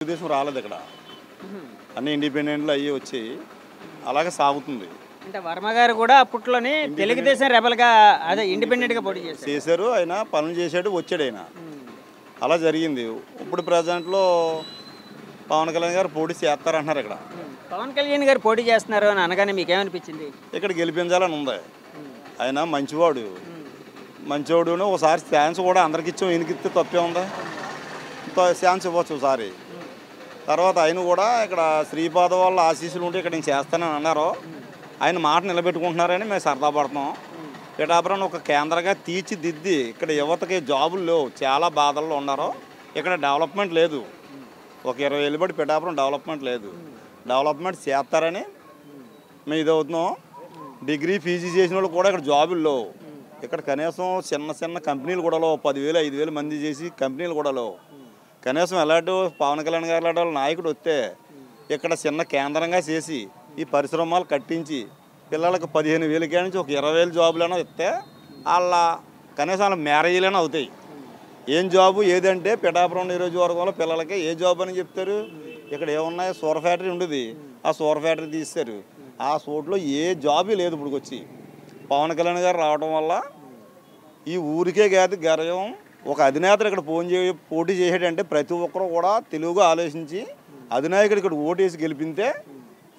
తెలుగుదేశం రాలేదు ఇక్కడ, అన్ని ఇండిపెండెంట్లు అయ్యి వచ్చి అలాగే సాగుతుంది. అంటే వర్మ గారు కూడా అప్పట్లోనే తెలుగుదేశం రెబల్గా అదే ఇండిపెండెంట్గా పోటీ చేశారు. ఆయన పనులు చేశాడు, వచ్చాడు ఆయన, అలా జరిగింది. ఇప్పుడు ప్రజెంట్లో పవన్ కళ్యాణ్ గారు పోటీ చేస్తారంటున్నారు. ఇక్కడ పవన్ కళ్యాణ్ గారు పోటీ చేస్తున్నారు అని అనగానే మీకు ఏమనిపించింది? ఇక్కడ గెలిపించాలని ఉంది. ఆయన మంచివాడు, మంచివాడును. ఒకసారి ఛాన్స్ కూడా అందరికి ఇచ్చాం, ఈయనకిస్తే తప్పే ఉందా? ఛాన్స్ ఇవ్వచ్చు ఒకసారి. తర్వాత ఆయన కూడా ఇక్కడ శ్రీపాద వాళ్ళ ఆశీస్సులు ఉంటే ఇక్కడ నేను చేస్తానని అన్నారు. ఆయన మాట నిలబెట్టుకుంటున్నారని మేము సరదా పడుతున్నాం. పిఠాపురం ఒక కేంద్రంగా తీర్చిదిద్ది ఇక్కడ యువతకి జాబులు లేవు, చాలా బాధల్లో ఉన్నారు. ఇక్కడ డెవలప్మెంట్ లేదు. ఒక 20 ఏళ్ళు బట్టి పిఠాపురం డెవలప్మెంట్ లేదు. డెవలప్మెంట్ చేస్తారని మేము ఇదవుతున్నాం. డిగ్రీ పీజీ చేసిన వాళ్ళు కూడా ఇక్కడ జాబులు లేవు. ఇక్కడ కనీసం చిన్న చిన్న కంపెనీలు కూడా లేవు. 10,000 5,000 మంది చేసి కంపెనీలు కూడా లేవు. కనీసం ఎలాంటి పవన్ కళ్యాణ్ గారు లాంటి వాళ్ళ నాయకుడు వస్తే ఇక్కడ చిన్న కేంద్రంగా చేసి ఈ పరిశ్రమలు కట్టించి పిల్లలకు 15,000 కాడి నుంచి ఒక 20,000 జాబులైనా ఇస్తే వాళ్ళ కనీసం వాళ్ళ మ్యారేజీలైనా అవుతాయి. ఏం జాబు ఏదంటే పిఠాపురం నియోజకవర్గంలో పిల్లలకి ఏ జాబ్ అని చెప్తారు? ఇక్కడ ఏమున్నాయి? సూర ఫ్యాక్టరీ ఉండేది, ఆ సూర ఫ్యాక్టరీ తీస్తారు. ఆ చోట్లో ఏ జాబు లేదు. ఇప్పుడు వచ్చి పవన్ కళ్యాణ్ గారు రావడం వల్ల ఈ ఊరికే కాదు గర్వం. ఒక అధినేతలు ఇక్కడ పోటీ చేసేటంటే ప్రతి ఒక్కరు కూడా తెలుగుగా ఆలోచించి అధినాయకుడు ఇక్కడ ఓటేసి గెలిపితే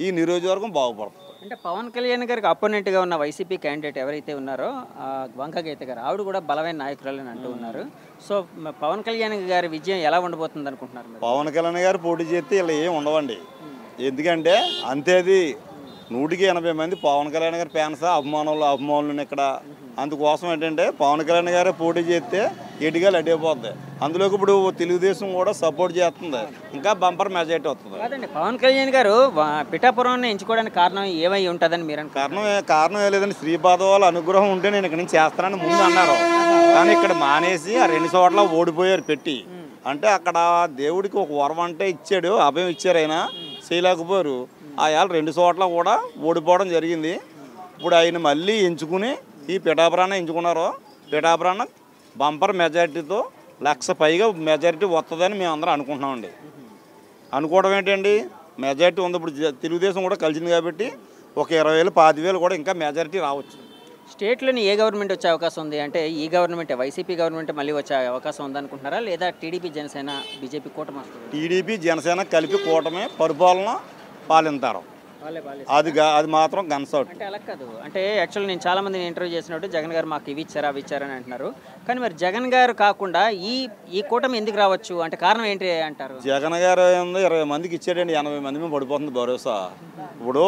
ఈ నియోజకవర్గం బాగుపడుతుంది. అంటే పవన్ కళ్యాణ్ గారికి అపోనెంట్గా ఉన్న వైసీపీ క్యాండిడేట్ ఎవరైతే ఉన్నారో వంక గీత గారు, ఆవిడ కూడా బలమైన నాయకురాలని అంటూ ఉన్నారు. సో పవన్ కళ్యాణ్ గారి విజయం ఎలా ఉండబోతుంది అనుకుంటున్నారు? పవన్ కళ్యాణ్ గారు పోటీ చేస్తే ఇలా ఏం ఉండవండి. ఎందుకంటే అంతేది 180 మంది పవన్ కళ్యాణ్ గారి ఫ్యాన్స్ అభిమానులు ఇక్కడ. అందుకోసం ఏంటంటే పవన్ కళ్యాణ్ గారే పోటీ చేస్తే ఎటుగా అడ్డైపోద్ది. అందులోకి ఇప్పుడు తెలుగుదేశం కూడా సపోర్ట్ చేస్తుంది, ఇంకా బంపర్ మెజారిటీ వస్తుంది. కాదండి, పవన్ కళ్యాణ్ గారు పిఠాపురాన్ని ఎంచుకోవడానికి కారణం ఏమై ఉంటుందని మీరు కారణం ఏ లేదండి. శ్రీపాద వాళ్ళ అనుగ్రహం ఉంటే నేను ఇక్కడ నుంచి చేస్తానని ముందు అన్నారు. కానీ ఇక్కడ మానేసి ఆ 2 చోట్ల ఓడిపోయారు పెట్టి. అంటే అక్కడ దేవుడికి ఒక వరం అంటే ఇచ్చాడు, అభయం ఇచ్చారు, అయినా చేయలేకపోయారు. ఆయాలు 2 చోట్ల కూడా ఓడిపోవడం జరిగింది. ఇప్పుడు ఆయన మళ్ళీ ఎంచుకుని ఈ పిఠాపురాన్ని ఎంచుకున్నారు. పిఠాపురాన్ని బంపర్ మెజారిటీతో 1,00,000 పైగా మెజారిటీ వస్తుందని మేము అందరం అనుకుంటున్నామండి. అనుకోవడం ఏంటండి, మెజారిటీ ఉంది. ఇప్పుడు తెలుగుదేశం కూడా కలిసింది కాబట్టి ఒక 20,000 25,000 కూడా ఇంకా మెజారిటీ రావచ్చు. స్టేట్లోని ఏ గవర్నమెంట్ వచ్చే అవకాశం ఉంది? అంటే ఈ గవర్నమెంట్ వైసీపీ గవర్నమెంట్ మళ్ళీ వచ్చే అవకాశం ఉందనుకుంటున్నారా, లేదా టీడీపీ జనసేన బీజేపీ కూటమి? టీడీపీ జనసేన కలిపి కూటమి పరిపాలన పాలింతారు. అది మాత్రం గన్సౌట్. అంటే అలా కాదు. అంటే యాక్చువల్లీ నేను చాలా మందిని ఇంటర్వ్యూ చేసినట్టు జగన్ గారు మాకు ఇవి ఇచ్చారా అవి ఇచ్చారని అంటున్నారు. కానీ మరి జగన్ గారు కాకుండా ఈ కూటమి ఎందుకు రావచ్చు అంటే కారణం ఏంటి అంటారు? జగన్ గారు 20 మందికి ఇచ్చాడండి, 80 మంది మేము పడిపోతుంది భరోసా. ఇప్పుడు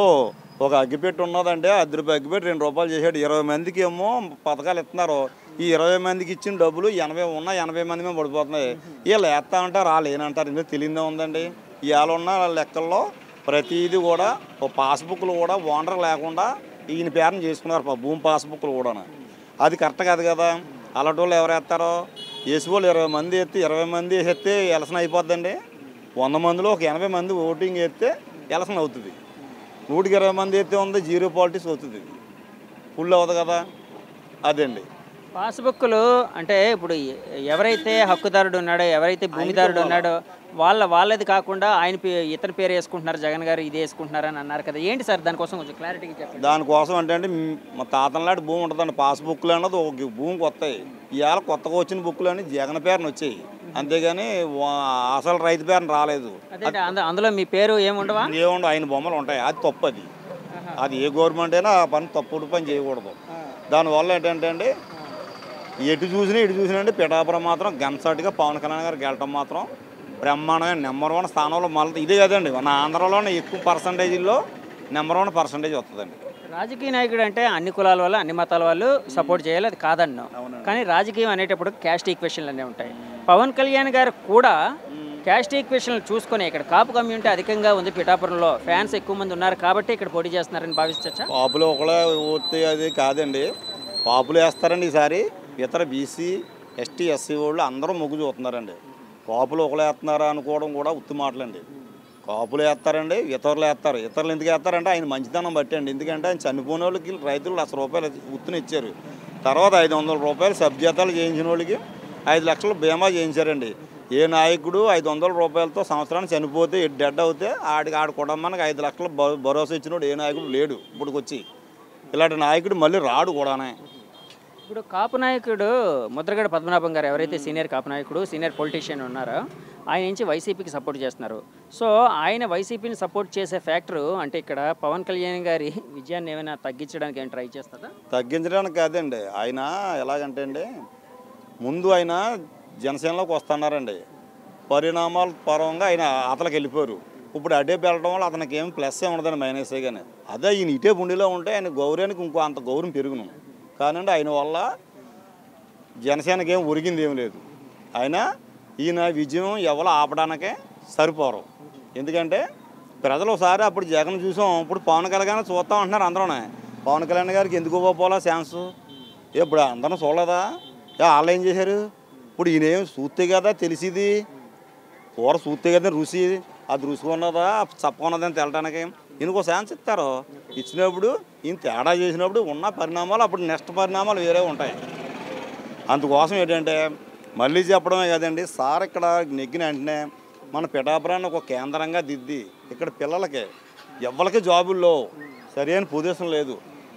ఒక అగ్గిపెట్టి ఉన్నదంటే ₹10 అగ్గిపెట్టి ₹2 చేసాడు. 20 మందికి ఏమో పథకాలు ఇస్తున్నారు. ఈ 20 మందికి ఇచ్చిన డబ్బులు 80 మంది మేము పడిపోతున్నాయి. వీళ్ళు వేస్తా అంటారు, వాళ్ళు ఏనంటారు, ఇందులో తెలియదే ఉందండి. ఇవాళ ఉన్న లెక్కల్లో ప్రతిదీ కూడా ఒక పాస్బుక్లు కూడా ఓనర్ లేకుండా ఈయన పేరుని చేసుకున్నారు, భూమి పాస్బుక్లు కూడా. అది కరెక్ట్ కాదు కదా. అలాంటి వాళ్ళు ఎవరు వేస్తారో వేసి వాళ్ళు 20 మంది ఎత్తి 20 మంది వేస్తే ఎలక్షన్ అయిపోద్దండి. 100 మందిలో ఒక 80 మంది ఓటింగ్ వేస్తే ఎలక్షన్ అవుతుంది. 120 మంది అయితే ఉంది, జీరో పాలిటిక్స్ అవుతుంది, ఫుల్ అవుతుంది కదా. అదండి పాస్బుక్లు. అంటే ఇప్పుడు ఎవరైతే హక్కుదారుడు ఉన్నాడో, ఎవరైతే భూమిదారుడు ఉన్నాడో వాళ్ళది కాకుండా ఆయన ఇతని పేరు వేసుకుంటున్నారు, జగన్ గారు ఇది వేసుకుంటున్నారు అని అన్నారు కదా. ఏంటి సార్ దానికోసం కొంచెం క్లారిటీగా చెప్పండి. దానికోసం అంటే మా తాతలాంటి భూమి ఉంటుందండి. పాస్బుక్లు అన్నది ఒక భూమికి వస్తాయి. ఇవాళ కొత్తగా వచ్చిన బుక్లు అని జగన్ పేరుని వచ్చాయి, అంతేగాని అసలు రైతు పేరుని రాలేదు. అందులో మీ పేరు ఏముండవా? ఏముండవు, ఆయన బొమ్మలు ఉంటాయి. అది తప్పు. అది ఏ గవర్నమెంట్ అయినా ఆ పని తప్పుడు పని చేయకూడదు. దానివల్ల ఏంటంటే అండి, ఎటు చూసినా అంటే పిఠాపురం మాత్రం గన్సాటిగా పవన్ కళ్యాణ్ గారు గెలటం మాత్రం బ్రహ్మాండమైన నెంబర్ 1 స్థానంలో. మళ్ళీ ఇదే కదండి మన ఆంధ్రలోనే ఎక్కువ పర్సంటేజీల్లో నెంబర్ 1 పర్సంటేజ్ వస్తుందండి. రాజకీయ నాయకుడు అంటే అన్ని కులాల వాళ్ళు అన్ని మతాల వాళ్ళు సపోర్ట్ చేయాలి, అది కాదన్నాం. కానీ రాజకీయం అనేటప్పుడు క్యాస్ట్ ఈక్వేషన్లు అన్నీ ఉంటాయి. పవన్ కళ్యాణ్ గారు కూడా క్యాస్ట్ ఈక్వేషన్లు చూసుకొని ఇక్కడ కాపు కమ్యూనిటీ అధికంగా ఉంది, పిఠాపురంలో ఫ్యాన్స్ ఎక్కువ మంది ఉన్నారు కాబట్టి ఇక్కడ పోటీ చేస్తున్నారని భావించచ్చా? పాపులు ఒకళ్ళే ఓతే అది కాదండి, పాపులు వేస్తారండి ఈసారి. ఇతర బీసీ ఎస్టీ ఎస్సీ వాళ్ళు అందరూ మొగ్గు చూస్తున్నారండి. కాపులు ఒకళ్ళు వేస్తున్నారా అనుకోవడం కూడా ఉత్తి మాటలండి. కాపులు వేస్తారండి, ఇతరులు వేస్తారు. ఇతరులు ఎందుకు వేస్తారంటే ఆయన మంచితనం బట్టి అండి. ఎందుకంటే ఆయన చనిపోయిన వాళ్ళకి రైతులు ₹1,00,000 ఉత్తున ఇచ్చారు. తర్వాత ₹500 సబ్జీతాలు చేయించిన వాళ్ళకి 5 లక్షలు బీమా చేయించారండి. ఏ నాయకుడు 500 రూపాయలతో సంవత్సరానికి చనిపోతే డెడ్ అవుతే ఆడి కుటుంబానికి 5 లక్షలు భరోసా ఇచ్చినోడు ఏ నాయకుడు లేడు ఇప్పటికొచ్చి. ఇలాంటి నాయకుడు మళ్ళీ రాడు కూడానే. ఇప్పుడు కాపు నాయకుడు ముద్రగడ పద్మనాభం గారు ఎవరైతే సీనియర్ కాపు నాయకుడు, సీనియర్ పొలిటీషియన్ ఉన్నారో ఆయన నుంచి వైసీపీకి సపోర్ట్ చేస్తున్నారు. సో ఆయన వైసీపీని సపోర్ట్ చేసే ఫ్యాక్టరు అంటే ఇక్కడ పవన్ కళ్యాణ్ గారి విజయాన్ని ఏమైనా తగ్గించడానికి ఏమైనా ట్రై చేస్తుందా? తగ్గించడానికి కాదండి. ఆయన ఎలాగంటే అండి, ముందు ఆయన జనసేనలోకి వస్తున్నారండి. పరిణామాల పరంగా ఆయన అతలకు వెళ్ళిపోయారు. ఇప్పుడు అడే వెళ్ళడం వల్ల అతనికి ఏం ప్లస్ ఏ ఉండదని మైనసే. కానీ అదే ఈయన ఇటే బుండిలో ఉంటే ఆయన గౌరవానికి ఇంకో అంత గౌరవం పెరుగును. కానండి ఆయన వల్ల జనసేనకి ఏం ఒరిగింది ఏం లేదు. ఈయన విజయం ఎవరు ఆపడానికే సరిపోరు. ఎందుకంటే ప్రజలు ఒకసారి అప్పుడు జగన్ చూసాం, ఇప్పుడు పవన్ కళ్యాణ్ చూస్తాం అంటున్నారు అందరూనే. పవన్ కళ్యాణ్ గారికి ఎందుకు పోవాలా ఛాన్స్? ఇప్పుడు అందరం చూడలేదా? వాళ్ళు ఏం చేశారు? ఇప్పుడు ఈయన ఏం చూస్తే కదా తెలిసిది, కూర చూస్తే కదా రుచి, అది రుచి ఉన్నదా చప్ప ఉన్నదని తెలటానికి ఈయనకు ఛాన్స్ ఇస్తారు. ఇచ్చినప్పుడు ఈయన తేడా చేసినప్పుడు ఉన్న పరిణామాలు అప్పుడు నెక్స్ట్ పరిణామాలు వేరే ఉంటాయి. అందుకోసం ఏంటంటే మళ్ళీ చెప్పడమే కదండి సార్, ఇక్కడ నెగ్గిన వెంటనే మన పిఠాపురాన్ని ఒక కేంద్రంగా దిద్ది ఇక్కడ పిల్లలకి ఎవరికి జాబుల్లో సరైన పొజిషన్ లేదు.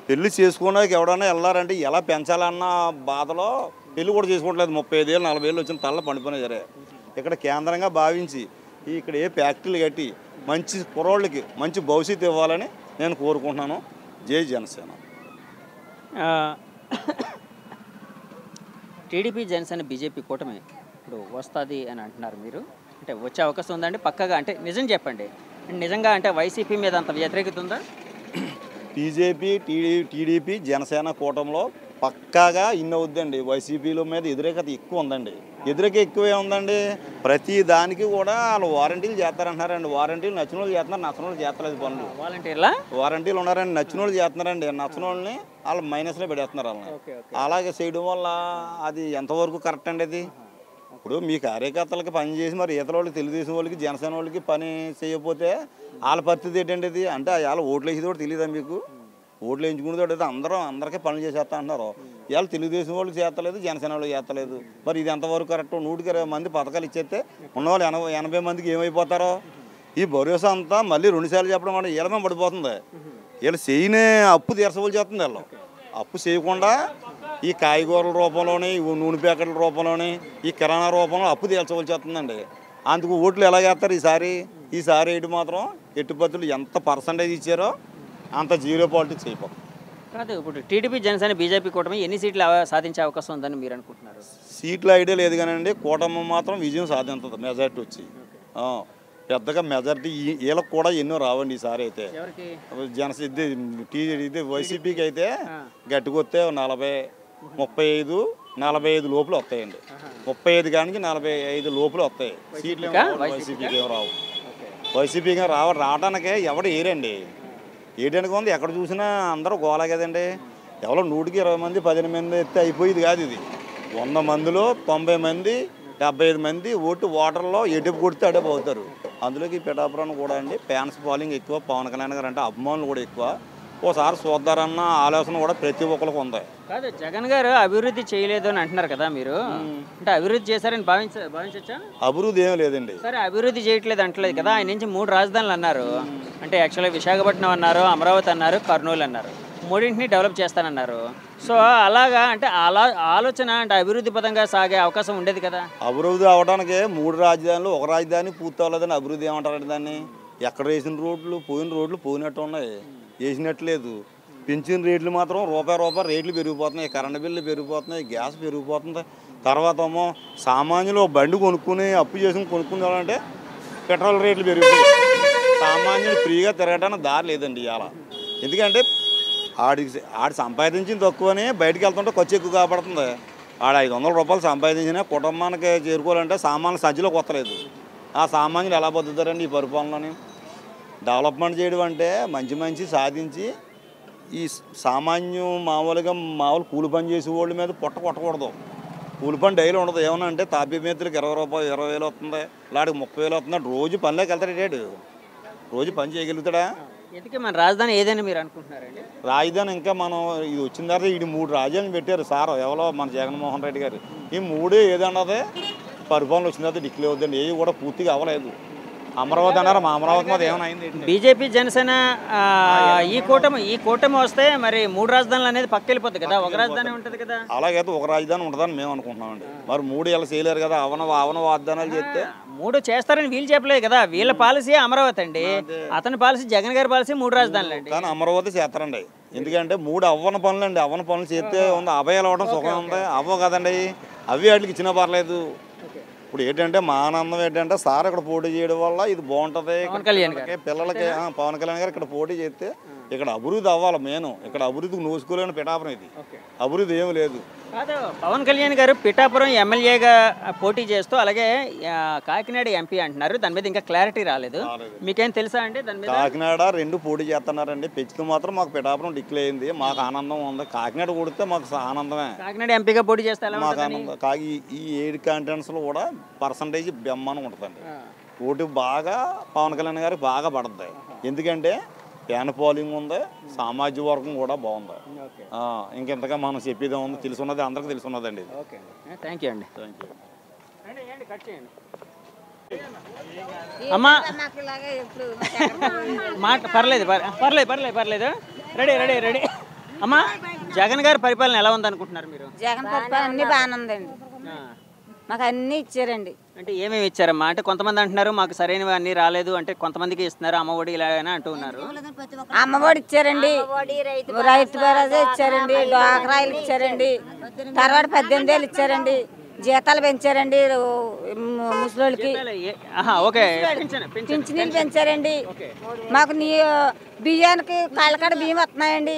పెళ్లి చేసుకోవడానికి ఎవడన్నా వెళ్ళారంటే ఎలా పెంచాలన్న బాధలో పెళ్లి కూడా చేసుకోవట్లేదు. 35 ఏళ్ళు 40 ఏళ్ళు వచ్చిన తల్ల పండిపోయినా సరే ఇక్కడ కేంద్రంగా భావించి ఇక్కడ ఏ ఫ్యాక్టరీలు కట్టి మంచి కుర్రోళ్ళకి మంచి భవిష్యత్తు ఇవ్వాలని నేను కోరుకుంటున్నాను. జై జనసేన. టీడీపీ జనసేన బీజేపీ కూటమి ఇప్పుడు వస్తుంది అని అంటున్నారు మీరు, అంటే వచ్చే అవకాశం ఉందండి పక్కగా? అంటే నిజం చెప్పండి, నిజంగా అంటే వైసీపీ మీద అంత వ్యతిరేకత ఉందా? బీజేపీ టీడీపీ జనసేన కూటమిలో పక్కాగా ఇన్ని అవుద్దండి. వైసీపీల మీద వ్యతిరేకత ఎక్కువ ఉందండి. వ్యతిరేకత ఎక్కువే ఉందండి. ప్రతి దానికి కూడా వాళ్ళు వారంటీలు చేస్తారంటున్నారండి. వారంటీలు నచ్చిన వాళ్ళు చేస్తున్నారు, నచ్చిన వాళ్ళు చేస్తలేదు పనులు. వారంటీలు ఉన్నారండి, నచ్చిన వాళ్ళు చేస్తున్నారండి. నచ్చిన వాళ్ళని వాళ్ళు మైనస్లో పెడేస్తున్నారు. వాళ్ళని అలాగే చేయడం వల్ల అది ఎంతవరకు కరెక్ట్ అండి? అది ఇప్పుడు మీ కార్యకర్తలకి పని చేసి మరి ఇతర వాళ్ళకి తెలుగుదేశం వాళ్ళకి జనసేన వాళ్ళకి పని చేయకపోతే వాళ్ళ పరిస్థితి ఏంటండి? ఇది అంటే వాళ్ళ ఓట్లు వేసేది కూడా తెలియదా మీకు? ఓట్లు వేయించుకునేది అందరికీ పనులు చేసేస్తా అంటున్నారు. ఇవాళ తెలుగుదేశం వాళ్ళకి చేస్తలేదు, జనసేన వాళ్ళకి చేస్తలేదు. మరి ఇది ఎంతవరకు కరెక్ట్? 120 మంది పథకాలు ఇచ్చేస్తే ఉన్నవాళ్ళు 80 మందికి ఏమైపోతారో? ఈ భరోసా అంతా మళ్ళీ 2 సార్లు చెప్పడం వల్ల వీళ్ళమే పడిపోతుంది. వీళ్ళు చేయనే అప్పు తీర్చవలసి చేస్తుంది. వీళ్ళు అప్పు చేయకుండా ఈ కాయగూరల రూపంలోని, నూనె ప్యాకెట్ల రూపంలోని, ఈ కిరాణా రూపంలో అప్పు తీర్చవలసి వస్తుందండి. అందుకు ఓట్లు ఎలా చేస్తారు? ఈసారి వేయడం మాత్రం ఎట్టుపత్తులు ఎంత పర్సంటేజ్ ఇచ్చారో అంత జీరో పాలిటిక్స్ అయిపోతుంది. కాదు, ఇప్పుడు టీడీపీ జనసేన బీజేపీ కూటమి ఎన్ని సీట్లు సాధించే అవకాశం ఉందని మీరు అనుకుంటున్నారు? సీట్ల ఐడియా లేదు కానండి, కూటమి మాత్రం విజయం సాధించదు. మెజారిటీ వచ్చి పెద్దగా మెజారిటీ వీళ్ళకి కూడా ఎన్నో రావండి. ఈసారి అయితే ఇది వైసీపీకి అయితే గట్టికొస్తే 40, 35, 45 లోపల వస్తాయండి. 35 కానీ 45 లోపల వస్తాయి సీట్లు. వైసీపీకి ఏం రావు. వైసీపీకి రావడానికే ఎవడు ఏరండి. ఏటానికి ఉంది ఎక్కడ చూసినా అందరూ గోలా కదండి. ఎవరో 100కి 20 మంది 15 మంది ఎత్తే అయిపోయేది కాదు. ఇది 100 మందిలో 90 మంది 75 మంది ఓటర్లో ఎటుపు కొడితే అడే పోతారు. అందులోకి పిఠాపురాన్ని కూడా అండి ఫ్యాన్స్ ఫాలోయింగ్ ఎక్కువ. పవన్ కళ్యాణ్ గారు అంటే అభిమానులు కూడా ఎక్కువ. ఓసారి చూద్దారన్న ఆలోచన కూడా ప్రతి ఒక్కరికి ఉంది. కాదు, జగన్ గారు అభివృద్ధి చేయలేదు అని అంటున్నారు కదా మీరు, అంటే అభివృద్ధి చేశారని భావించచ్చా? అభివృద్ధి ఏం లేదండి. సరే, అభివృద్ధి చేయట్లేదు అంటలేదు కదా. ఆయన నుంచి 3 రాజధానులు అన్నారు. అంటే యాక్చువల్గా విశాఖపట్నం అన్నారు, అమరావతి అన్నారు, కర్నూలు అన్నారు. 3ంటిని డెవలప్ చేస్తానన్నారు. సో అలాగా అంటే ఆలోచన అంటే అభివృద్ధి పదంగా సాగే అవకాశం ఉండేది కదా. అభివృద్ధి అవడానికి 3 రాజధానులు, ఒక రాజధాని పూర్తి అవ్వలేదని అభివృద్ధి ఏమంటారండి దాన్ని? ఎక్కడ వేసిన రోడ్లు పోయినట్టు ఉన్నాయి, వేసినట్లేదు. పెంచిన రేట్లు మాత్రం రూపాయి రేట్లు పెరిగిపోతున్నాయి. కరెంటు బిల్లు పెరిగిపోతున్నాయి, గ్యాస్ పెరిగిపోతుంది. తర్వాత ఏమో సామాన్యులు బండి కొనుక్కుని అప్పు చేసుకుని కొనుక్కునేవాళ్ళంటే పెట్రోల్ రేట్లు పెరిగిపోయి సామాన్యులు ఫ్రీగా తిరగడానికి దారి లేదండి ఇవాళ. ఎందుకంటే ఆడి సంపాదించింది తక్కువని బయటకు వెళ్తుంటే ఖర్చు ఎక్కువ కాబడుతుంది. 500 రూపాయలు సంపాదించినా కుటుంబానికి చేరుకోవాలంటే సామాన్లు సంచిలోకి వస్తలేదు. ఆ సామాన్యులు ఎలా బతుకుతారండి ఈ పరిపాలనని? డెవలప్మెంట్ చేయడం అంటే మంచి సాధించి ఈ మామూలు కూలి పని చేసే వాళ్ళ మీద కొట్టకూడదు. కూలి పని డైలీ ఉండదు. ఏమన్నా అంటే తాపీ మేతలకు 20 రూపాయలు 20,000 వస్తుంది, ఇలాంటి 30,000 వస్తుంది. రోజు పనిలోకి వెళ్తాడు, రోజు పని చేయగలుగుతాడా? ఎందుకే మన రాజధాని ఏదైనా మీరు అనుకుంటున్నారండి? రాజధాని ఇంకా మనం ఇది వచ్చిన తర్వాత 3 రాజధానులు పెట్టారు సార్ ఎవరో మన జగన్మోహన్ రెడ్డి గారు. ఈ 3 ఏదన్నది పరిపాలన వచ్చిన తర్వాత డిక్లేర్ అవుద్దండి. ఏవి కూడా పూర్తిగా అవ్వలేదు. అమరావతి అన్నారు, మా అమరావతి మీద ఏమైనా అయింది? బీజేపీ జనసేన ఈ కూటమి వస్తే మరి 3 రాజధానులు అనేది పక్క వెళ్ళిపోతుంది కదా, ఒక రాజధాని ఉంటుంది కదా. అలాగైతే ఒక రాజధాని ఉంటుందని మేము అనుకుంటున్నామండి. మరి 3 ఏళ్ళు చేయలేరు కదా, అవన వాగ్దానాలు చేస్తే. 3 చేస్తారని వీళ్ళు చెప్పలేదు కదా, వీళ్ళ పాలసీ అమరావతి అండి, అతని పాలసీ జగన్ గారి పాలసీ 3 రాజధానులు అండి. కానీ అమరావతి చేస్తారండి. ఎందుకంటే 3 అవ్వన పనులు అండి. అవ్వన పనులు చేస్తే ఉంది, అభయాలు అవ్వడం సుఖం ఉంది. అవ్వ కదండి, అవి వాటికి ఇచ్చినా పర్లేదు. ఇప్పుడు ఏంటంటే మా ఆనందం ఏంటంటే సార్ ఇక్కడ పోటీ చేయడం వల్ల ఇది బాగుంటుంది పిల్లలకి. పవన్ కళ్యాణ్ గారు ఇక్కడ పోటీ చేస్తే ఇక్కడ అభివృద్ధి అవ్వాలి. మెయిన్ ఇక్కడ అభివృద్ధికి నోసుకోలేని పిఠాపురం, ఇది అభివృద్ధి ఏమి లేదు. కాదు, పవన్ కళ్యాణ్ గారు పిఠాపురం ఎమ్మెల్యేగా పోటీ చేస్తూ అలాగే కాకినాడ ఎంపీ అంటున్నారు. దాని మీద ఇంకా క్లారిటీ రాలేదు. మీకేం తెలుసా అండి దాని మీద? కాకినాడ 2 పోటీ చేస్తున్నారండి. పెంచుతూ మాత్రం మాకు పిఠాపురం డిక్లేర్ అయింది. మాకు ఆనందం ఉంది. కాకినాడ కొడితే మాకు ఆనందమే. కాకినాడ ఎంపీగా పోటీ చేస్తే మాకు ఆనందం. ఈ 7 కాంటెంట్స్లో కూడా పర్సంటేజ్ బ్రహ్మాండం ఉంటుందండి. ఓటు బాగా పవన్ కళ్యాణ్ గారికి బాగా పడుతుంది. ఎందుకంటే ఫ్యాన్ పోలింగ్ ఉంది, సామాజిక వర్గం కూడా బాగుంది. ఇంకెంతగా మనం చెప్పేదే ఉంది, తెలుసున్నది అందరికీ తెలుసున్నదండి. థ్యాంక్ యూ అండి. అమ్మా మాట పర్లేదు పర్లేదు పర్లేదు పర్లేదు రెడీ రెడీ రెడీ. అమ్మా, జగన్ గారి పరిపాలన ఎలా ఉంది అనుకుంటున్నారు మీరు? జగన్ పరిపాలన అన్ని బాగానే ఉందండి. మాకు అన్ని ఇచ్చారండి. అంటే ఏమేమి ఇచ్చారమ్మా? అంటే కొంతమంది అంటున్నారు మాకు సరైనవి అన్ని రాలేదు, అంటే కొంతమందికి ఇస్తున్నారు అమ్మఒడి ఇలా అంటూ ఉన్నారు. అమ్మఒడి ఇచ్చారండి, రైతు భరోసా ఇచ్చారండి, డ్వాక్రాయిలు ఇచ్చారండి, తర్వాత 18 ఏళ్ళు ఇచ్చారండి, జీతాలు పెంచారండి ముసలోళ్ళకి, పింఛనీళ్ళు పెంచారండి. మాకు బియ్యానికి కాళ్ళకాడ బియ్యం వస్తున్నాయండి.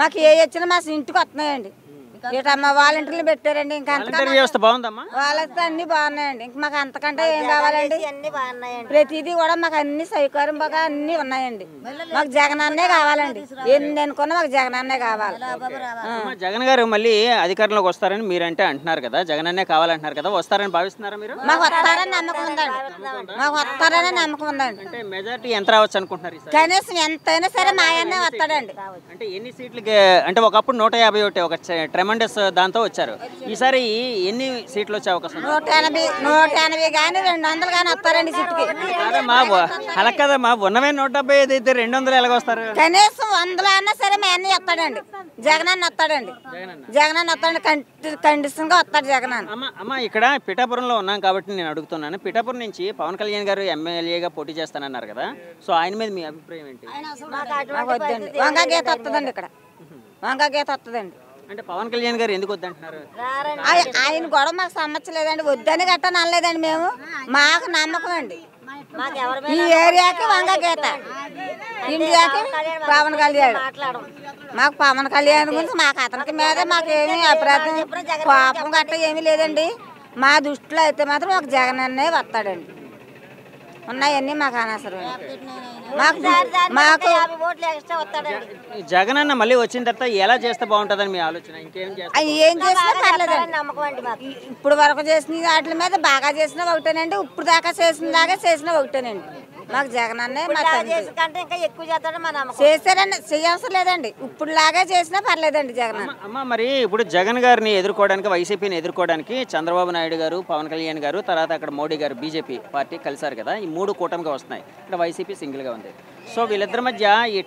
మాకు ఏ వచ్చినా మా ఇంటికి వస్తున్నాయండి. ఇటమ్మ వాలంటీర్లు పెట్టారండి. ఇంకా వ్యవస్థ బాగుందమ్మా, వాళ్ళతో అన్ని బాగున్నాయండి. ఇంక మాకు అంతకంటే ఏం కావాలండి? ప్రతిదీ కూడా మాకు అన్ని సౌకర్యం బాగా అన్ని ఉన్నాయండి. మాకు జగనన్నే కావాలండి. ఎన్ని అనుకున్నా మాకు జగనన్నే కావాలి. జగన్ గారు మళ్ళీ అధికారంలోకి వస్తారని మీరంటే అంటున్నారు కదా, జగనన్నే కావాలంటున్నారు కదా, వస్తారని భావిస్తున్నారా మీరు? మాకు వస్తారని నమ్మకం ఉందండి. మాకు వస్తారని నమ్మకం ఉందండి. అంటే మెజారిటీ ఎంత రావచ్చు అనుకుంటున్నారు? కనీసం ఎంతైనా సరే మా ఆయన్నే వస్తాడండి. అంటే ఎన్ని సీట్లకి? అంటే ఒకప్పుడు 151 ఒక ట్రెమండస్ దాంతో వచ్చారు. ఈసారి ఎన్ని సీట్లు వచ్చే అవకాశం? 180 కానీ 200 కానీ వస్తారండి సీట్కి. అలా కదమ్మా, ఉన్నవే 175 అయితే 200 ఎలాగొస్తారు? కనీసం 100 అన్నా సరే మా అన్న వస్తాడండి. జగనన్న వస్తాడండి. జగనన్న వస్తాడు, కండిషన్ గా వస్తాడు జగనన్న. అమ్మ, ఇక్కడ పిఠాపురంలో ఉన్నాం కాబట్టి నేను అడుగుతున్నాను. పిఠాపురం నుంచి పవన్ కళ్యాణ్ గారు ఎమ్మెల్యేగా పోటీ చేస్తానన్నారు కదా, సో ఆయన మీద మీ అభిప్రాయం ఏంటి? వద్దండి, వంగా గీత వస్తుందండి. ఇక్కడ వంగా గీత వస్తుందండి. అంటే పవన్ కళ్యాణ్ గారు ఎందుకు వద్దంటున్నారు? ఆయన గొడవ మాకు సమస్యలేదండి, వద్దని గట్ట నల్లలేదండి. మేము మాకు నమ్మకం అండి. ఈ ఏరియాకి వంగ గీత, ఇండియాకి పవన్ కళ్యాణ్. మాకు పవన్ కళ్యాణ్ గురించి మాకు అతనికి మీద మాకేమీ అభిప్రాయం కోపం గట్ట ఏమీ లేదండి. మా దృష్టిలో అయితే మాత్రం ఒక జగన్ అన్నే వస్తాడండి. ఉన్నాయన్నీ మాకు అనవసరం. మాకు జగన్ అన్న మళ్ళీ వచ్చిన తర్వాత ఎలా చేస్తే బాగుంటుందని మీ ఆలోచన? ఇంకేం ఏం చేసినా పర్లేదండి. ఇప్పుడు వరకు చేసిన వాటి మీద బాగా చేసినా ఒకటేనండి, ఇప్పుడు దాకా చేసినా ఒకటేనండి. మాకు జగన్ అన్నే చేశారని చేయవసరం లేదండి. ఇప్పుడు లాగా చేసినా పర్లేదండి జగన్. అమ్మ, మరి ఇప్పుడు జగన్ గారిని ఎదుర్కోవడానికి, వైసీపీని ఎదుర్కోవడానికి చంద్రబాబు నాయుడు గారు, పవన్ కళ్యాణ్ గారు, తర్వాత అక్కడ మోడీ గారు బీజేపీ పార్టీ కలిసారు కదా, ఈ 3 కూటమిగా వస్తున్నాయి. ఇక్కడ వైసీపీ సింగిల్గా ఉంది. సో వీళ్ళిద్దరి మధ్య ఈ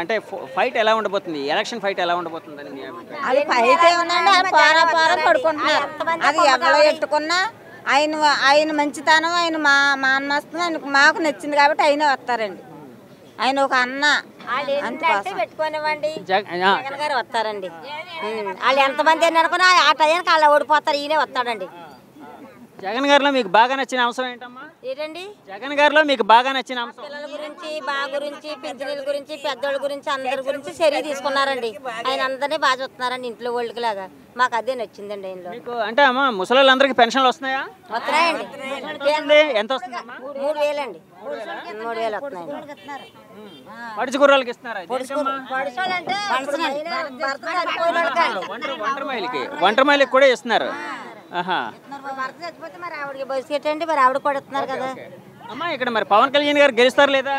అంటే ఫైట్ ఎలా ఉండబోతుంది? ఎలక్షన్ ఫైట్ ఎలా ఉండబోతుందని అది ఫైట్ ఏముందండి, అది పోరా పడుకుంటున్నారు. అది ఎవరో ఎట్టుకున్నా ఆయన మంచితనం, ఆయన మానమస్తం ఆయనకు మాకు నచ్చింది కాబట్టి ఆయన వస్తారండి. ఆయన ఒక అన్న పెట్టుకోనివ్వండి, జగన్ గారు వస్తారండి. వాళ్ళు ఎంతమంది అనుకున్నా ఆ టైంకి వాళ్ళు ఓడిపోతారు, ఈయనే వస్తాడండి. జగన్ గారిలో మీకు బాగా నచ్చిన అంశం ఏంటమ్మా? ఏంటండి జగన్ గారిలో మీకు బాగా నచ్చిన అంశం? పిల్లల గురించి, గురించి, పింఛనీల గురించి, పెద్దోళ్ళ గురించి, అందరి గురించి చర్య తీసుకున్నారండి. ఆయన అందరినీ బాగా చూస్తున్నారండి, ఇంట్లో వాళ్ళకి లాగా. మాకు అదే నచ్చిందండి ఆయనలో. అంటే అమ్మా, ముసలిళ్ళందరికీ పెన్షన్లు వస్తున్నాయా? వస్తున్నాయండి. ఎంత వస్తుంది? 3000 అండి. 3000 వస్తున్నాయండి. పడుచు గుర్రాలకి ఇస్తున్నారా? ఒంటరి కూడా ఇస్తున్నారు. మరి ఆవిడకి బస్కెట్ అండి, మరి ఆవిడ కూడా ఇస్తున్నారు కదా. అమ్మా, ఇక్కడ మరి పవన్ కళ్యాణ్ గారు గెలుస్తారు లేదా?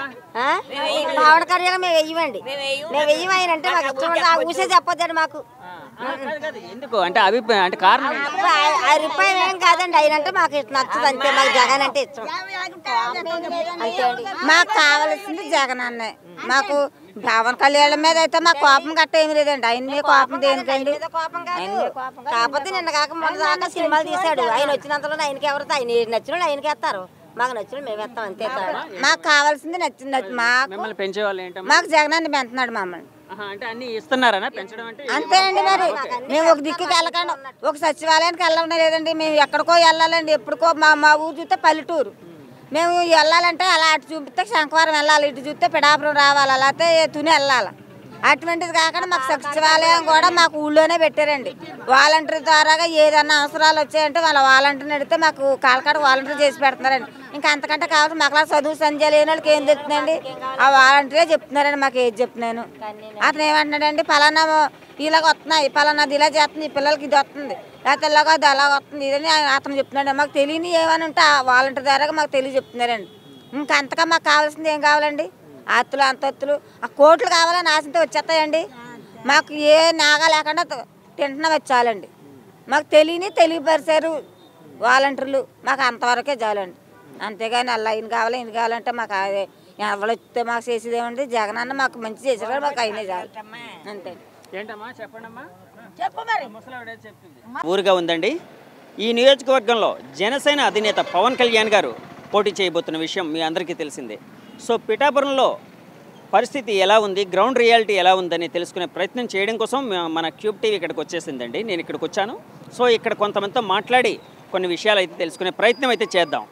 పవన్ కళ్యాణ్ మేము వెయ్యమండి. మేము వెయ్యం. ఆయన అంటే మాకు ఇష్టం ఊసే చెప్పొద్దండి. మాకు ఎందుకు అంటే అభిప్రాయం అంటే కారణం ఏంటి? అభిప్రాయం ఏం కాదండి. ఆయనంటే మాకు నచ్చదు అంతే. మాకు జగన్ అంటే ఇష్టం అంతే అండి. మాకు కావాల్సింది జగన్ అన్నే. మాకు పవన్ కళ్యాణ్ మీద అయితే మాకు కోపం గట్ట ఏమి లేదండి. ఆయన మీద కోపం దేనికండి? కాకపోతే నిన్న కాక మొన్న దాకా సినిమాలు తీశాడు. ఆయన వచ్చినంతలో ఆయనకి ఎవరితో ఆయన నచ్చిన ఆయనకి వేస్తారు. మాకు నచ్చిన మేము వేస్తాం అంతే. మాకు కావాల్సింది నచ్చింది. మాకు మిమ్మల్ని పెంచే వాళ్ళు ఏంటమ్మా? మాకు జగన్ అన్ని పెంచుతున్నాడు మమ్మల్ని. అంటే అన్ని ఇస్తున్నారనా పెంచడం అంటే? అంతే అండి. మరి మేము ఒక దిక్కుకి వెళ్ళకండి, ఒక సచివాలయానికి వెళ్ళడం లేదండి. మేము ఎక్కడికో వెళ్ళాలండి. ఎప్పుడుకో మా ఊరు చూస్తే పల్లెటూరు. మేము వెళ్ళాలంటే అలా అటు చూపిస్తే శంకవరం వెళ్ళాలి, ఇటు చూస్తే పిడాపురం రావాలి, అలాగే తుని వెళ్ళాలి. అటువంటిది కాకుండా మాకు సచివాలయం కూడా మాకు ఊళ్ళోనే పెట్టారండి. వాలంటీర్ ద్వారాగా ఏదన్నా అవసరాలు వచ్చాయంటే వాళ్ళ వాలంటీర్ని అడిగితే మాకు కాలకాడ వాలంటీర్ చేసి పెడుతున్నారండి. ఇంకా అంతకంటే కావాలి మాకు చదువు సంధ్య లేని వాళ్ళకి ఏం చెప్తుందండి? ఆ వాలంటీరే చెప్తున్నారండి మాకు ఏది చెప్తున్నాను. అతను ఏమంటున్నాడండి, పలానా ఇలాగ వస్తున్నాయి, పలానాది ఇలా చేస్తుంది, ఈ పిల్లలకి ఇది వస్తుంది, లేకపోతే ఇలాగ అది అలా వస్తుంది ఇదని అతను చెప్తున్నాడు. మాకు తెలియని ఏమని ఉంటే ఆ వాలంటీర్ ద్వారా మాకు తెలియ చెప్తున్నారండి. ఇంకా అంతగా మాకు కావాల్సింది ఏం కావాలండి? ఆస్తులు అంతస్తులు ఆ కోట్లు కావాలని ఆశతో వచ్చేస్తాయండి. మాకు ఏ నాగా లేకుండా తింటున్నా వచ్చాలండి. మాకు తెలియపరిచారు వాలంటీర్లు. మాకు అంతవరకే చాలండి. అంతేగాని అలా ఈయన కావాలి ఈయన కావాలంటే మాకు అదే ఎవరు వస్తే మాకు చేసేది ఏమండి? జగన్ అన్న మాకు మంచి చేసేవాడు, మాకు అయినే చాలు అంతే. ఏంటమ్మా చెప్పండమ్మా. ఊరుగా ఉందండి. ఈ నియోజకవర్గంలో జనసేన అధినేత పవన్ కళ్యాణ్ గారు పోటీ చేయబోతున్న విషయం మీ అందరికీ తెలిసిందే. సో పిఠాపురంలో పరిస్థితి ఎలా ఉంది, గ్రౌండ్ రియాలిటీ ఎలా ఉందని తెలుసుకునే ప్రయత్నం చేయడం కోసం మన క్యూబ్ టీవీ ఇక్కడికి వచ్చేసిందండి. నేను ఇక్కడికి వచ్చాను. సో ఇక్కడ కొంతమందితో మాట్లాడి కొన్ని విషయాలు అయితే తెలుసుకునే ప్రయత్నం అయితే చేద్దాం.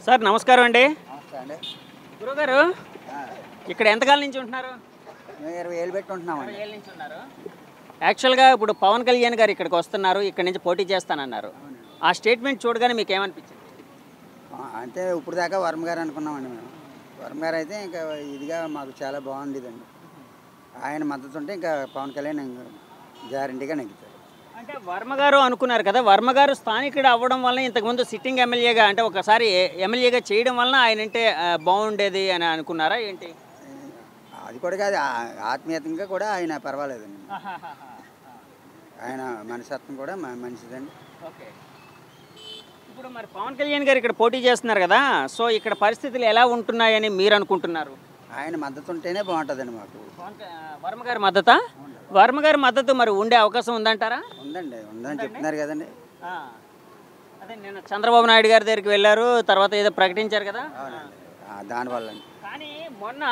సార్ నమస్కారం అండి. గురుగారు ఇక్కడ ఎంతకాలం నుంచి ఉంటున్నారు? 20 ఏళ్ళు పెట్టి ఉంటున్నామండి. 20 ఏళ్ళ నుంచి ఉన్నారు. యాక్చువల్గా ఇప్పుడు పవన్ కళ్యాణ్ గారు ఇక్కడికి వస్తున్నారు, ఇక్కడ నుంచి పోటీ చేస్తానన్నారు. ఆ స్టేట్మెంట్ చూడగానే మీకు ఏమనిపించింది? అంటే ఇప్పుడు దాకా వర్మ గారు అనుకున్నామండి మేము. వర్మ గారు అయితే ఇంకా ఇదిగా మాకు చాలా బాగుండేదండి. ఆయన మద్దతు ఉంటే ఇంకా పవన్ కళ్యాణ్ గ్యారంటీగా నెగ్గుతారు. అంటే వర్మ గారు అనుకున్నారు కదా, వర్మ గారు స్థానికుడు అవ్వడం వల్ల ఇంతకుముందు సిట్టింగ్ ఎమ్మెల్యేగా అంటే ఒకసారి ఎమ్మెల్యేగా చేయడం వలన ఆయన అంటే బాగుండేది అని అనుకున్నారా ఏంటి? అది కూడా కాదు, ఆత్మీయతంగా కూడా ఆయన పర్వాలేదండి. ఆయన మనస్తత్వం కూడా మంచిదండి. ఓకే. ఇప్పుడు మరి పవన్ కళ్యాణ్ గారు ఇక్కడ పోటీ చేస్తున్నారు కదా, సో ఇక్కడ పరిస్థితులు ఎలా ఉంటున్నాయని మీరు అనుకుంటున్నారు? ఆయన మద్దతు ఉంటేనే బాగుంటుందండి మాకు. వర్మ గారి మద్దతా? వర్మ గారి మద్దతు మరి ఉండే అవకాశం ఉందంటారా? ఉందని చెప్తున్నారు కదండి. అదే నేను చంద్రబాబు నాయుడు గారి దగ్గరికి వెళ్ళారు, తర్వాత ఏదో ప్రకటించారు కదా, దానివల్ల. కానీ మొన్న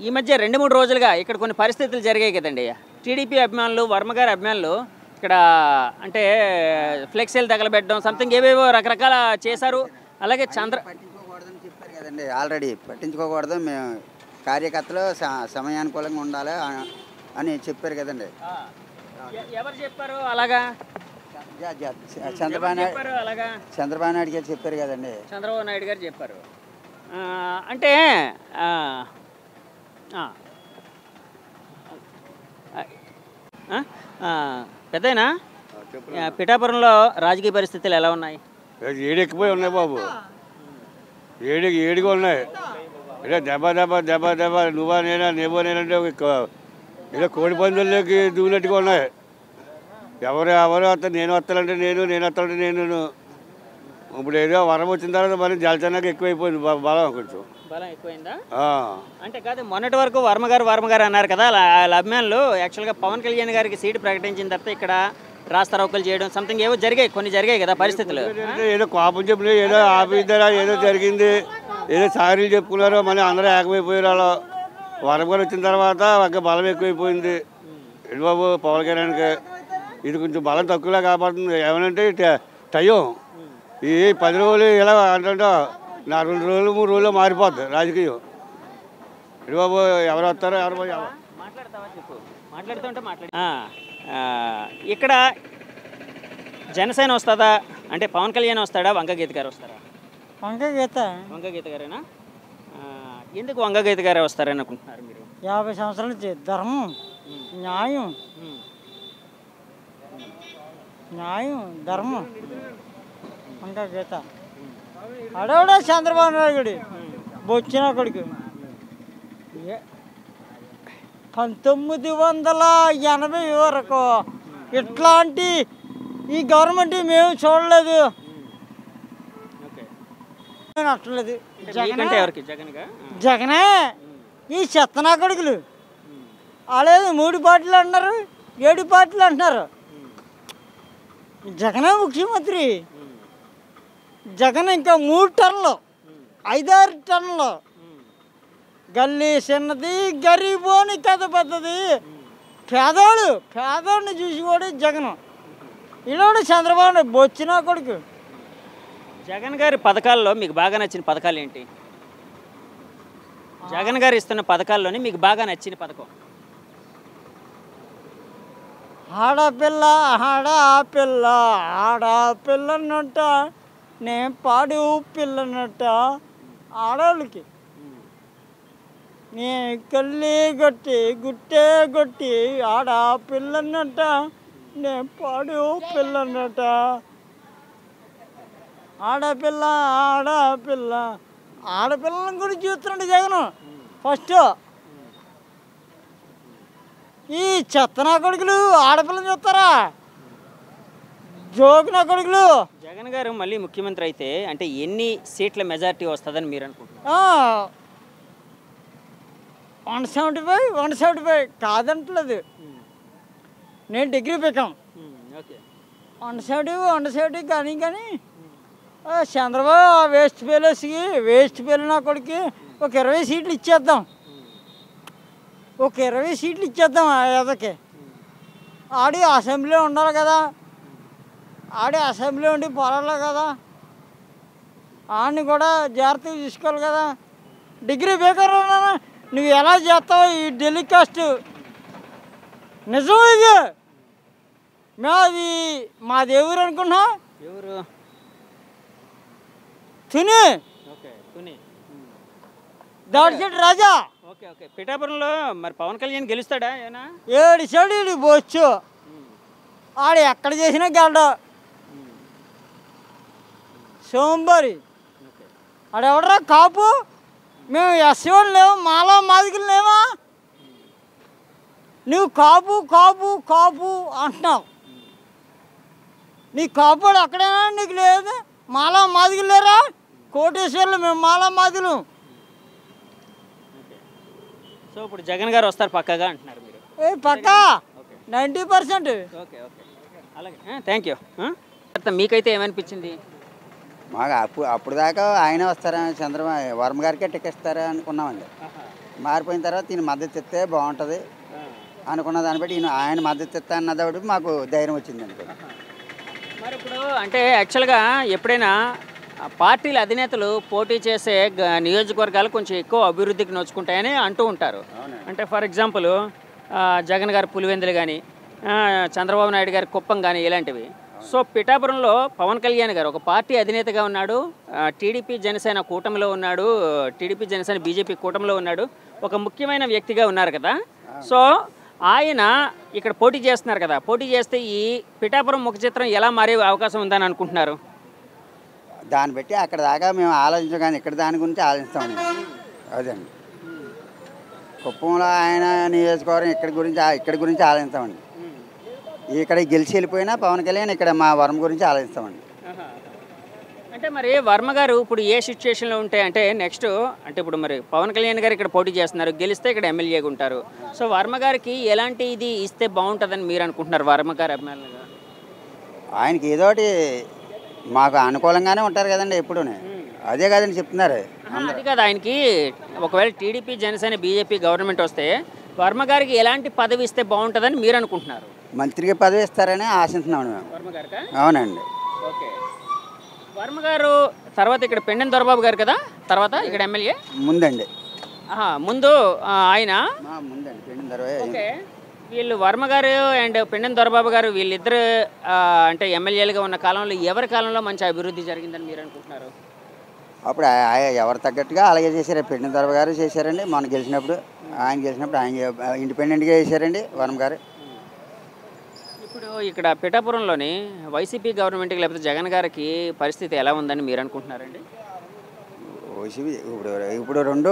ఈ మధ్య 2-3 రోజులుగా ఇక్కడ కొన్ని పరిస్థితులు జరిగాయి కదండి. టీడీపీ అభిమానులు, వర్మ గారి అభిమానులు ఇక్కడ అంటే ఫ్లెక్సీలు తగలబెట్టడం సంథింగ్ ఏవేవో రకరకాల చేశారు. అలాగే పట్టించుకోకూడదని చెప్పారు కదండి, ఆల్రెడీ పట్టించుకోకూడదు, మేము కార్యకర్తలు సమయానుకూలంగా ఉండాలి అని చెప్పారు కదండి. ఎవరు చెప్పారు అలాగా? చంద్రబాబు నాయుడు గారు చెప్పారు కదండి. చంద్రబాబు నాయుడు గారు చెప్పారు. అంటే పెద్దయినా పిఠాపురంలో రాజకీయ పరిస్థితులు ఎలా ఉన్నాయి? ఏడెక్కిపోయి ఉన్నాయి బాబు, ఏడిగా ఉన్నాయి. దెబ్బ నువ్వా నేనంటే ఏదో కోడి పందుల్లోకి దూనట్టుగా ఉన్నాయి. ఎవరు వస్తారు, నేను వస్తానంటే నేను వస్తానంటే నేను. ఇప్పుడు ఏదో వరం వచ్చిన తర్వాత మరి జలచనాక ఎక్కువైపోయింది బలం, కొంచెం బలం ఎక్కువైందా? అంటే కాదు, మొన్నటి వరకు వర్మ గారు అన్నారు కదా, వాళ్ళ అభిమానులు యాక్చువల్గా పవన్ కళ్యాణ్ గారికి సీటు ప్రకటించిన తర్వాత ఇక్కడ రాస్తారోకలు చేయడం సంథింగ్ ఏవో కొన్ని జరిగాయి కదా పరిస్థితులు. ఏదో కోపం చెప్పిన ఏదో ఆపిద్దారా, ఏదో జరిగింది, ఏదో సారీలు చెప్పుకున్నారో మళ్ళీ అందరూ ఏకమైపోయారు. అలా వరం గారు వచ్చిన తర్వాత ఒక బలం ఎక్కువైపోయింది. ఏంటి బాబు పవన్ కళ్యాణ్కి ఇది కొంచెం బలం తక్కువలా కాపాడుతుంది. ఏమనంటే టైం ఈ 10 రోజులు ఇలా అంటే 2 రోజులు 3 రోజులు మారిపోద్ది రాజకీయం. ఏంటి బాబు ఎవరు వస్తారో ఎవరు ఇక్కడ జనసేన వస్తుందా అంటే పవన్ కళ్యాణ్ వస్తాడా, వంగగీత గారు వస్తారా? వంగగీత గారేనా? ఎందుకు వంగగీత గారే వస్తారని అనుకుంటున్నారు మీరు? 50 సంవత్సరాల నుంచి ధర్మం, న్యాయం, ధర్మం వంగగీత. అడవడా చంద్రబాబు నాయుడు బొచ్చిన కొడుకు. 1980 వరకు ఇట్లాంటి ఈ గవర్నమెంట్ మేము చూడలేదు. ఓకే. నచ్చలేదు. మీకంటే ఎవరికి జగన్గా? జగనే ఈ చెత్తనా కొడుకులు అలాగే 3 పార్టీలు అంటున్నారు, 7 పార్టీలు అంటున్నారు. జగనే ముఖ్యమంత్రి. జగన్ ఇంకా 3 టన్నులు 5-6 టన్నులు. గల్లీ చిన్నది, గరీబోని కథ పెద్దది. పేదోడిని చూసి కూడా జగన్. ఈరోడు చంద్రబాబు బొచ్చిన కొడుకు. జగన్ గారి పథకాల్లో మీకు బాగా నచ్చిన పథకాలు ఏంటి? జగన్ గారు ఇస్తున్న పథకాల్లోనే మీకు బాగా నచ్చిన పథకం? ఆడపిల్ల ఆడపిల్లనట నేను పాడు పిల్లనట ఆడవాళ్ళకి నే కళ్ళి గుట్టే కొట్టి ఆడపిల్లనట నేను పాడు పిల్లనట. ఆడపిల్లల గురించి చూస్తున్నాడు జగన్. ఫస్ట్ ఈ చెత్తనా కొడుకులు ఆడపిల్లని చూస్తారా? జోకునా కొడుకులు. జగన్ గారు మళ్ళీ ముఖ్యమంత్రి అయితే అంటే ఎన్ని సీట్ల మెజారిటీ వస్తుందని మీరు అనుకుంటున్నారు? 175 కాదంటలేదు. నేను డిగ్రీ పెట్టాం. ఓకే. 170 కానీ చంద్రబాబు వేస్ట్ పేలు నా కొడుకు ఒక 20 సీట్లు ఇచ్చేద్దాం. ఆ ఎదకి. ఆడి అసెంబ్లీ ఉండాలి కదా, అసెంబ్లీ ఉండి పొలాలి కదా, ఆడిని కూడా జాగ్రత్తగా చూసుకోవాలి కదా. డిగ్రీ బేకర్ ఉన్నాను. నువ్వు ఎలా చేస్తావు ఈ టెలికాస్ట్? నిజం ఇది. మాది ఎవరు అనుకున్నా? ఎవరు? తుని. ఓకే. తుని. దాడిచెట్టు రాజా. ఓకే. పిఠాపురంలో మరి పవన్ కళ్యాణ్ గెలుస్తాడా? ఏనా 7 చెడు బొచ్చు. ఆడు ఎక్కడ చేసినా గెలడు. సోంబారి ఆడెవడరా కాపు? మేము ఎస్సీవాళ్ళు లేవు, మాలా మాదికలు లేవా? నువ్వు కాపు అంటున్నావు. నీ కాపుడు అక్కడేనా? నీకు లేదు. మాలా మాదికలు లేరా? కోటేశ్వర్లు మేము మాలా మాదిలు. సో ఇప్పుడు జగన్ గారు వస్తారు పక్కగా అంటున్నారు మీరు? పక్కా 90%. ఓకే. అలాగే. Thank you. మీకైతే ఏమనిపించింది? మాకు అప్పుడు దాకా ఆయన వస్తారా, చంద్రబాబు వర్మ గారికే టికెట్ ఇస్తారా అనుకున్నామండి. మారిపోయిన తర్వాత ఈయన మద్దతు ఇస్తే బాగుంటుంది అనుకున్న దాన్ని బట్టి ఆయన మద్దతు ఇస్తా అన్నది మాకు ధైర్యం వచ్చింది అనుకో. మరి ఇప్పుడు అంటే యాక్చువల్గా ఎప్పుడైనా పార్టీల అధినేతలు పోటీ చేసే నియోజకవర్గాలు కొంచెం ఎక్కువ అభివృద్ధికి నోచుకుంటాయని అంటూ ఉంటారు. అంటే ఫర్ ఎగ్జాంపుల్ జగన్ గారు పులివెందులు కానీ, చంద్రబాబు నాయుడు గారి కుప్పం కానీ ఇలాంటివి. సో పిఠాపురంలో పవన్ కళ్యాణ్ గారు ఒక పార్టీ అధినేతగా ఉన్నాడు, టీడీపీ జనసేన కూటమిలో ఉన్నాడు, టీడీపీ జనసేన బీజేపీ కూటమిలో ఉన్నాడు, ఒక ముఖ్యమైన వ్యక్తిగా ఉన్నారు కదా. సో ఆయన ఇక్కడ పోటీ చేస్తున్నారు కదా. పోటీ చేస్తే ఈ పిఠాపురం ముఖ చిత్రం ఎలా మారే అవకాశం ఉందని అనుకుంటున్నారు? దాన్ని బట్టి అక్కడ దాకా మేము ఆలోచించాం, కానీ ఇక్కడ దాని గురించి ఆలోచిస్తామండి. అదండి కుప్పంలో ఆయన నియోజకవర్గం ఇక్కడ గురించి ఆలోచిస్తామండి. ఇక్కడ గెలిచి వెళ్ళిపోయినా పవన్ కళ్యాణ్ ఇక్కడ మా వర్మ గురించి ఆలోచిస్తామండి. అంటే మరి వర్మ గారు ఇప్పుడు ఏ సిచ్యువేషన్లో ఉంటే అంటే నెక్స్ట్ అంటే ఇప్పుడు మరి పవన్ కళ్యాణ్ గారు ఇక్కడ పోటీ చేస్తున్నారు, గెలిస్తే ఇక్కడ ఎమ్మెల్యేగా ఉంటారు. సో వర్మ గారికి ఎలాంటి ఇది ఇస్తే బాగుంటుందని మీరు అనుకుంటున్నారు? వర్మ గారు అభిమానులుగా ఆయనకి ఏదోటి మాకు అనుకూలంగానే ఉంటారు కదండి ఎప్పుడు. అదే కదండి చెప్తున్నారు. అది కాదు, ఆయనకి ఒకవేళ టీడీపీ జనసేన బీజేపీ గవర్నమెంట్ వస్తే వర్మ గారికి ఎలాంటి పదవి ఇస్తే బాగుంటుందని మీరు అనుకుంటున్నారు? మంత్రికి పదవి ఇస్తారని ఆశిస్తున్నాం మేము. వర్మ గారికి? అవునండి. ఓకే. వర్మ గారు తర్వాత ఇక్కడ పెండెం దొరబాబు గారు కదా, తర్వాత ఇక్కడ ఎమ్మెల్యే ముందండి. ముందు ఆయన ముందండి పెండెం దొరబాబు. ఓకే. వీళ్ళు వర్మ గారు అండ్ పెండెం దొరబాబు గారు వీళ్ళిద్దరు అంటే ఎమ్మెల్యేలుగా ఉన్న కాలంలో ఎవరి కాలంలో మంచి అభివృద్ధి జరిగిందని మీరు అనుకుంటున్నారు? అప్పుడు ఎవరు తగ్గట్టుగా అలాగే చేశారు. పెండెం దొరబాబు గారు చేశారండి. మొన్న గెలిచినప్పుడు ఆయన ఇండిపెండెంట్గా చేశారండి వర్మ గారు. ఇప్పుడు ఇక్కడ పిఠాపురంలోని వైసీపీ గవర్నమెంట్కి లేకపోతే జగన్ గారికి పరిస్థితి ఎలా ఉందని మీరు అనుకుంటున్నారండి? ఇప్పుడు రెండు